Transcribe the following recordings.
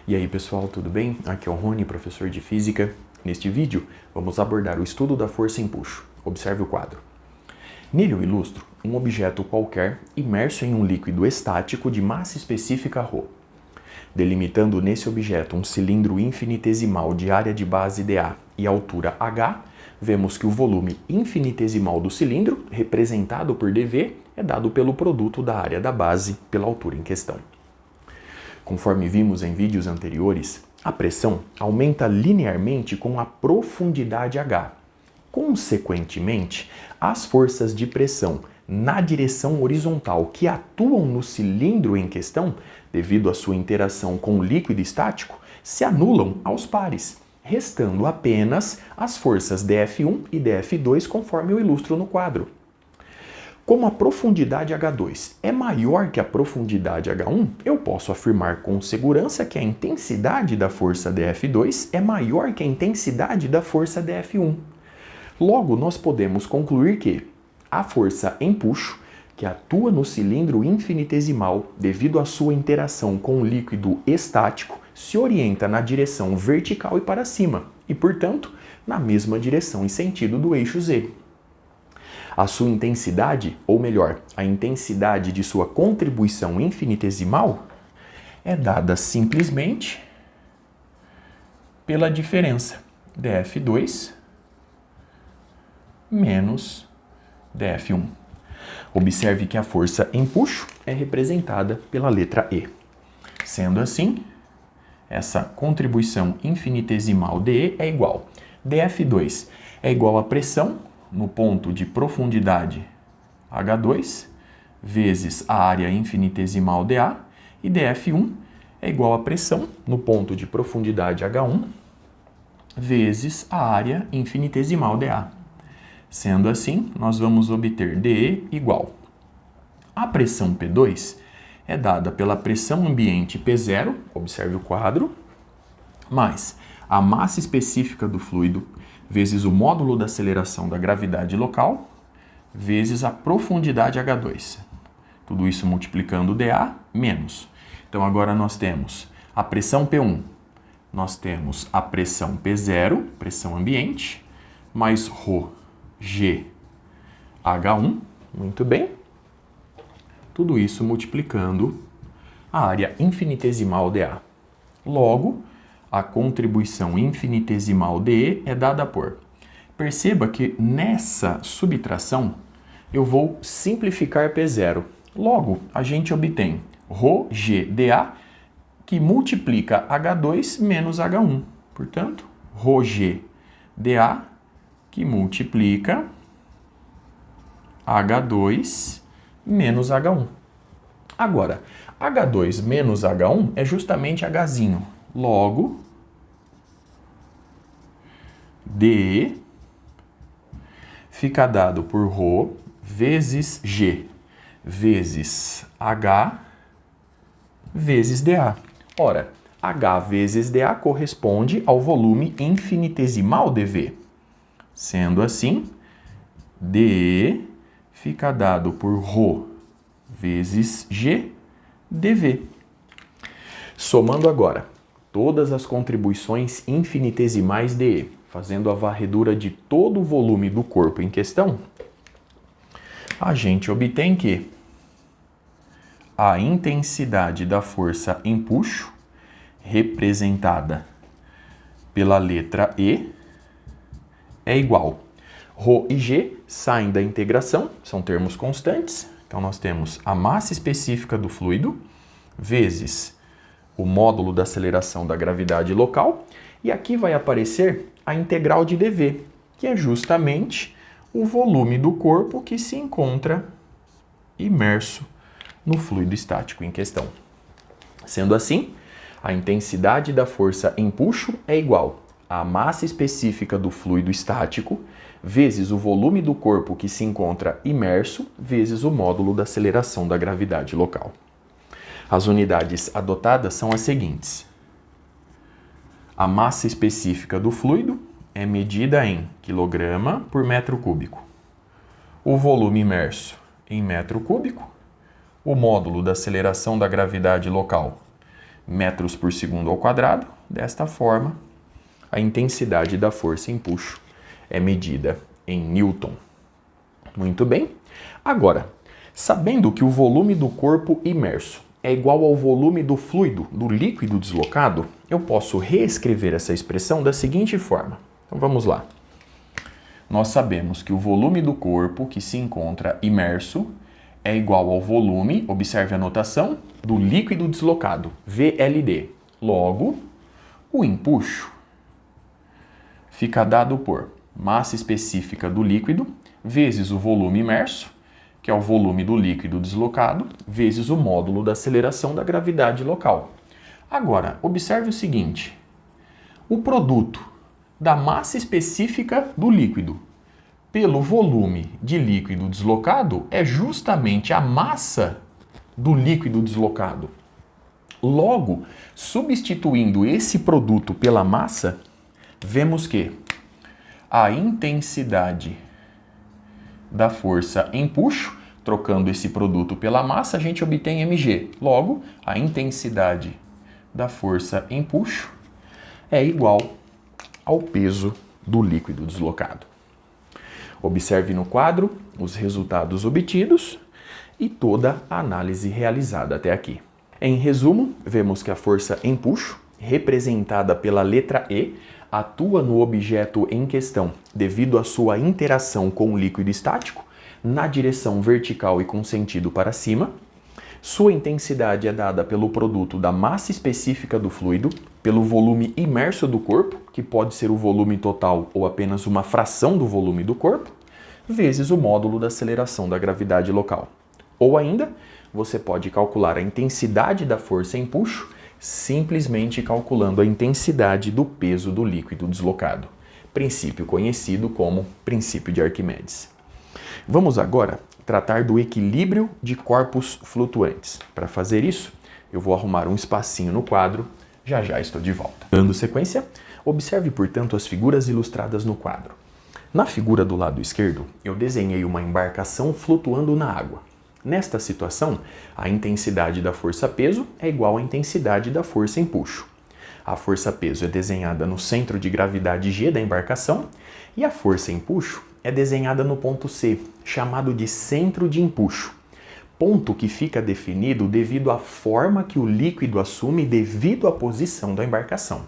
E aí pessoal, tudo bem? Aqui é o Rony, professor de Física. Neste vídeo, vamos abordar o estudo da força empuxo. Observe o quadro. Nele eu ilustro um objeto qualquer imerso em um líquido estático de massa específica ρ. Delimitando nesse objeto um cilindro infinitesimal de área de base dA e altura h, vemos que o volume infinitesimal do cilindro, representado por dV, é dado pelo produto da área da base pela altura em questão. Conforme vimos em vídeos anteriores, a pressão aumenta linearmente com a profundidade h. Consequentemente, as forças de pressão na direção horizontal que atuam no cilindro em questão, devido à sua interação com o líquido estático, se anulam aos pares, restando apenas as forças dF1 e dF2 conforme eu ilustro no quadro. Como a profundidade H2 é maior que a profundidade H1, eu posso afirmar com segurança que a intensidade da força dF2 é maior que a intensidade da força dF1. Logo, nós podemos concluir que a força empuxo, que atua no cilindro infinitesimal devido à sua interação com o líquido estático, se orienta na direção vertical e para cima, e, portanto, na mesma direção e sentido do eixo Z. A sua intensidade, ou melhor, a intensidade de sua contribuição infinitesimal, é dada simplesmente pela diferença dF2 menos dF1. Observe que a força empuxo é representada pela letra E. Sendo assim, essa contribuição infinitesimal dE é igual. dF2 é igual à pressão no ponto de profundidade H2 vezes a área infinitesimal dA e dF1 é igual à pressão no ponto de profundidade H1 vezes a área infinitesimal dA. Sendo assim, nós vamos obter dE igual. A pressão P2 é dada pela pressão ambiente P0, observe o quadro, mais a massa específica do fluido vezes o módulo da aceleração da gravidade local, vezes a profundidade H2. Tudo isso multiplicando dA menos. Então agora nós temos a pressão P1, nós temos a pressão P0, pressão ambiente, mais ρg H1, muito bem. Tudo isso multiplicando a área infinitesimal dA. Logo, a contribuição infinitesimal dE é dada por. Perceba que nessa subtração eu vou simplificar P0. Logo, a gente obtém ρg dA que multiplica H2 menos H1. Portanto, ρg dA que multiplica H2 menos H1. Agora, H2 menos H1 é justamente Hzinho. Logo, dE fica dado por ρ vezes G vezes H vezes dA. Ora, H vezes dA corresponde ao volume infinitesimal dV. Sendo assim, dE fica dado por ρ vezes G dV. Somando agora todas as contribuições infinitesimais dE, fazendo a varredura de todo o volume do corpo em questão, a gente obtém que a intensidade da força empuxo, representada pela letra E, é igual. Ρ e G saem da integração, são termos constantes, então nós temos a massa específica do fluido, vezes o módulo da aceleração da gravidade local, e aqui vai aparecer a integral de dV, que é justamente o volume do corpo que se encontra imerso no fluido estático em questão. Sendo assim, a intensidade da força empuxo é igual à massa específica do fluido estático vezes o volume do corpo que se encontra imerso vezes o módulo da aceleração da gravidade local. As unidades adotadas são as seguintes. A massa específica do fluido é medida em quilograma por metro cúbico. O volume imerso em metro cúbico. O módulo da aceleração da gravidade local metros por segundo ao quadrado. Desta forma, a intensidade da força empuxo é medida em Newton. Muito bem. Agora, sabendo que o volume do corpo imerso é igual ao volume do fluido, do líquido deslocado, eu posso reescrever essa expressão da seguinte forma. Então vamos lá. Nós sabemos que o volume do corpo que se encontra imerso é igual ao volume, observe a notação, do líquido deslocado, VLD. Logo, o empuxo fica dado por massa específica do líquido vezes o volume imerso, que é o volume do líquido deslocado, vezes o módulo da aceleração da gravidade local. Agora, observe o seguinte. O produto da massa específica do líquido pelo volume de líquido deslocado é justamente a massa do líquido deslocado. Logo, substituindo esse produto pela massa, vemos que a intensidade da força empuxo, trocando esse produto pela massa, a gente obtém mg. Logo, a intensidade da força empuxo é igual ao peso do líquido deslocado. Observe no quadro os resultados obtidos e toda a análise realizada até aqui. Em resumo, vemos que a força empuxo, representada pela letra E, atua no objeto em questão devido à sua interação com o líquido estático na direção vertical e com sentido para cima. Sua intensidade é dada pelo produto da massa específica do fluido, pelo volume imerso do corpo, que pode ser o volume total ou apenas uma fração do volume do corpo, vezes o módulo da aceleração da gravidade local. Ou ainda, você pode calcular a intensidade da força empuxo simplesmente calculando a intensidade do peso do líquido deslocado, princípio conhecido como princípio de Arquimedes. Vamos agora tratar do equilíbrio de corpos flutuantes. Para fazer isso, eu vou arrumar um espacinho no quadro, já estou de volta. Dando sequência, observe, portanto, as figuras ilustradas no quadro. Na figura do lado esquerdo, eu desenhei uma embarcação flutuando na água. Nesta situação, a intensidade da força-peso é igual à intensidade da força empuxo. A força-peso é desenhada no centro de gravidade G da embarcação e a força empuxo é desenhada no ponto C, chamado de centro de empuxo, ponto que fica definido devido à forma que o líquido assume devido à posição da embarcação.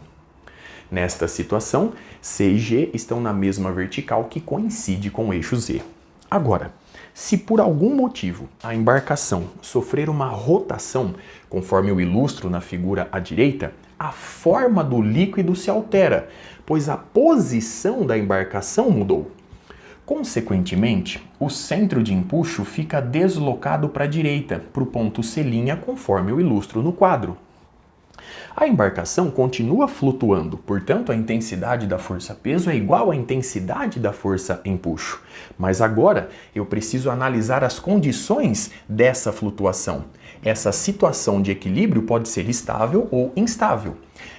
Nesta situação, C e G estão na mesma vertical que coincide com o eixo Z. Agora, se por algum motivo a embarcação sofrer uma rotação, conforme eu ilustro na figura à direita, a forma do líquido se altera, pois a posição da embarcação mudou. Consequentemente, o centro de empuxo fica deslocado para a direita, para o ponto C', conforme eu ilustro no quadro. A embarcação continua flutuando, portanto a intensidade da força-peso é igual à intensidade da força empuxo. Mas agora eu preciso analisar as condições dessa flutuação. Essa situação de equilíbrio pode ser estável ou instável.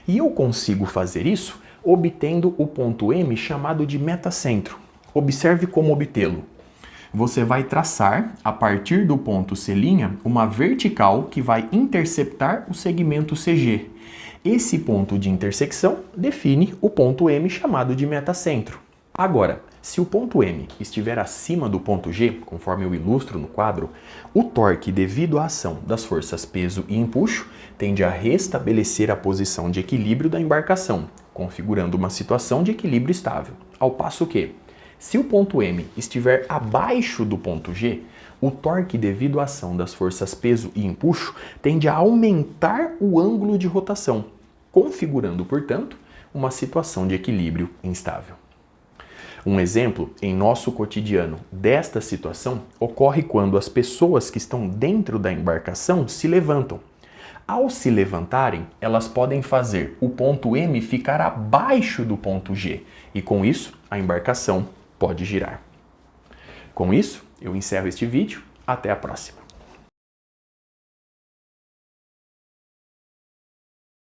E eu consigo fazer isso obtendo o ponto M chamado de metacentro. Observe como obtê-lo. Você vai traçar, a partir do ponto C', uma vertical que vai interceptar o segmento CG. Esse ponto de intersecção define o ponto M chamado de metacentro. Agora, se o ponto M estiver acima do ponto G, conforme eu ilustro no quadro, o torque devido à ação das forças peso e empuxo tende a restabelecer a posição de equilíbrio da embarcação, configurando uma situação de equilíbrio estável. Ao passo que, se o ponto M estiver abaixo do ponto G, o torque devido à ação das forças peso e empuxo tende a aumentar o ângulo de rotação, configurando, portanto, uma situação de equilíbrio instável. Um exemplo em nosso cotidiano desta situação ocorre quando as pessoas que estão dentro da embarcação se levantam. Ao se levantarem, elas podem fazer o ponto M ficar abaixo do ponto G e, com isso, a embarcação pode girar. Com isso, eu encerro este vídeo. Até a próxima.